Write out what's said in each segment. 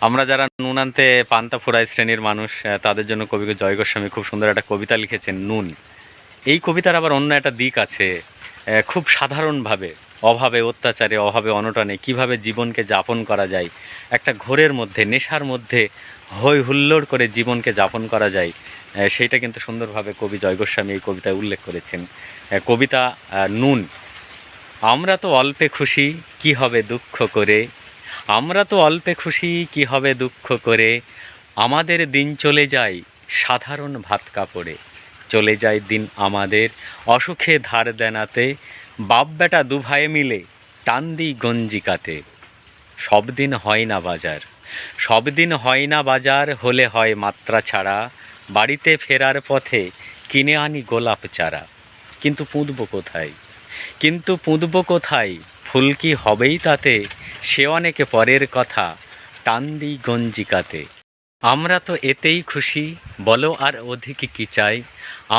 আমরা যারা নুন আনতে পান্তা ফুরাই শ্রেণীর মানুষ, তাদের জন্য কবি জয় গোস্বামী খুব সুন্দর একটা কবিতা লিখেছেন, নুন। এই কবিতার আবার অন্য একটা দিক আছে। খুব সাধারণভাবে অভাবে অত্যাচারে অভাবে অনটনে কিভাবে জীবনকে যাপন করা যায়, একটা ঘোরের মধ্যে নেশার মধ্যে হই হুল্লোড় করে জীবনকে যাপন করা যায়, সেইটা কিন্তু সুন্দরভাবে কবি জয় গোস্বামী এই কবিতায় উল্লেখ করেছেন। কবিতা নুন। আমরা তো অল্পে খুশি, কি হবে দুঃখ করে। আমরা তো অল্পে খুশি, কি হবে দুঃখ করে। আমাদের দিন চলে যায় সাধারণ ভাত কাপড়ে। চলে যায় দিন আমাদের অসুখে ধার দেনাতে। বাপ বেটা দুভাই মিলে টান দিই গঞ্জিকাতে। সব দিন হয় না বাজার, সব দিন হয় না বাজার, হলে হয় মাত্রা ছাড়া। বাড়িতে ফেরার পথে কিনে আনি গোলাপ চারা। কিন্তু পুঁতব কোথায়, কিন্তু পুঁতব কোথায়, ফুল কি হবেই তাতে। সে অনেকে পরের কথা, টান দিই গঞ্জিকাতে। আমরা তো এতেই খুশি, বলো আর অধিক কি চাই।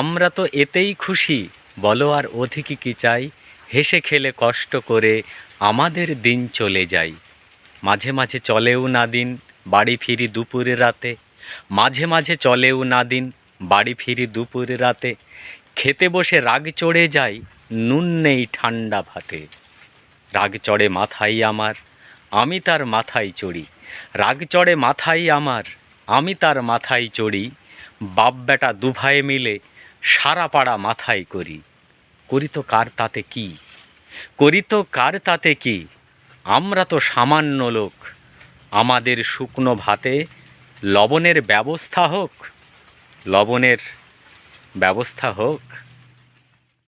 আমরা তো এতেই খুশি, বলো আর অধিক কি চাই। হেসে খেলে কষ্ট করে আমাদের দিন চলে যায়। মাঝে মাঝে চলেও না দিন, বাড়ি ফিরি দুপুরে রাতে। মাঝে মাঝে চলেও না দিন, বাড়ি ফিরি দুপুরে রাতে। খেতে বসে রাগ চড়ে যায়, নুন নেই ঠান্ডা ভাতে। রাগ চড়ে মাথায় আমার, আমি তার মাথায় চড়ি। রাগ চড়ে মাথায় আমার, আমি তার মাথায় চড়ি। বাপ বেটা দুভাই মিলে সারা পাড়া মাথায় করি। করি তো কার তাতে কি, করি তো কার তাতে কি। আমরা তো সামান্য লোক, আমাদের শুকনো ভাতে লবণের ব্যবস্থা হোক, লবণের ব্যবস্থা হোক।